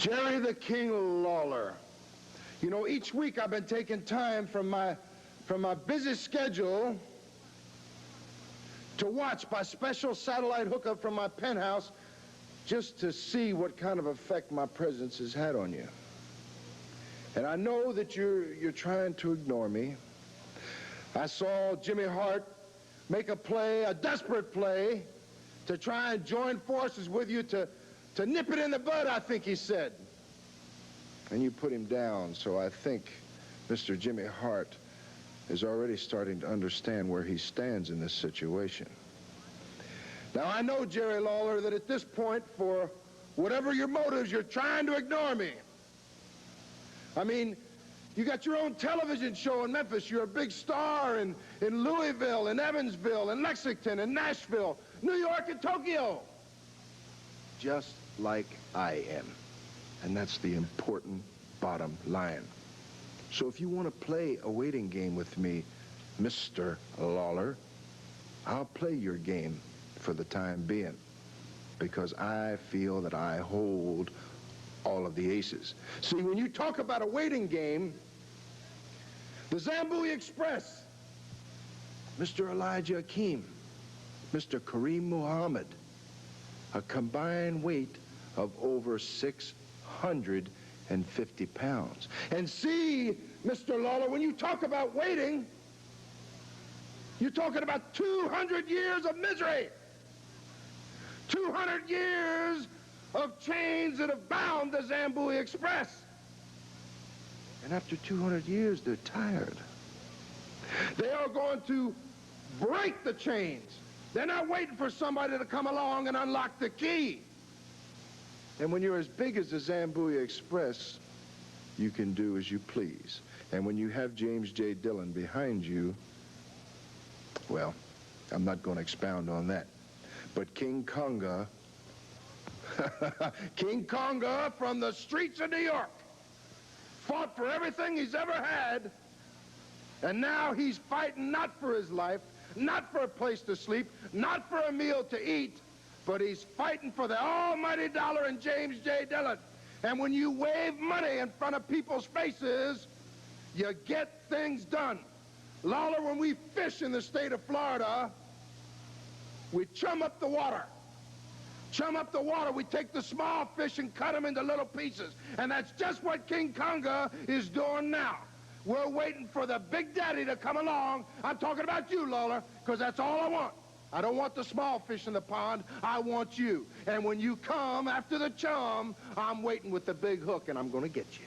Jerry the King Lawler. You know, each week I've been taking time from my busy schedule to watch by special satellite hookup from my penthouse just to see what kind of effect my presence has had on you. And I know that you're trying to ignore me. I saw Jimmy Hart make a play, a desperate play, to try and join forces with you to nip it in the bud, I think he said. And you put him down, so I think Mr. Jimmy Hart is already starting to understand where he stands in this situation. Now, I know, Jerry Lawler, that at this point, for whatever your motives, you're trying to ignore me. I mean, you got your own television show in Memphis. You're a big star in Louisville, in Evansville, in Lexington, in Nashville, New York, and Tokyo. Just like I am. And that's the important bottom line. So if you want to play a waiting game with me, Mr. Lawler, I'll play your game for the time being, because I feel that I hold all of the aces. See, when you talk about a waiting game, the Zambui Express, Mr. Elijah Akeem, Mr. Kareem Muhammad, a combined weight of over 650 pounds. And see, Mr. Lawler, when you talk about waiting, you're talking about 200 years of misery. 200 years of chains that have bound the Zambui Express. And after 200 years, they're tired. They are going to break the chains. They're not waiting for somebody to come along and unlock the key. And when you're as big as the Zambui Express, you can do as you please. And when you have James J. Dillon behind you, well, I'm not going to expound on that. But King Konga, King Konga from the streets of New York, fought for everything he's ever had, and now he's fighting not for his life, not for a place to sleep, not for a meal to eat, but he's fighting for the almighty dollar and James J. Dillon. And when you wave money in front of people's faces, you get things done. Lawler, when we fish in the state of Florida, we chum up the water. Chum up the water. We take the small fish and cut them into little pieces. And that's just what King Konga is doing now. We're waiting for the big daddy to come along. I'm talking about you, Lawler, because that's all I want. I don't want the small fish in the pond. I want you. And when you come after the chum, I'm waiting with the big hook, and I'm going to get you.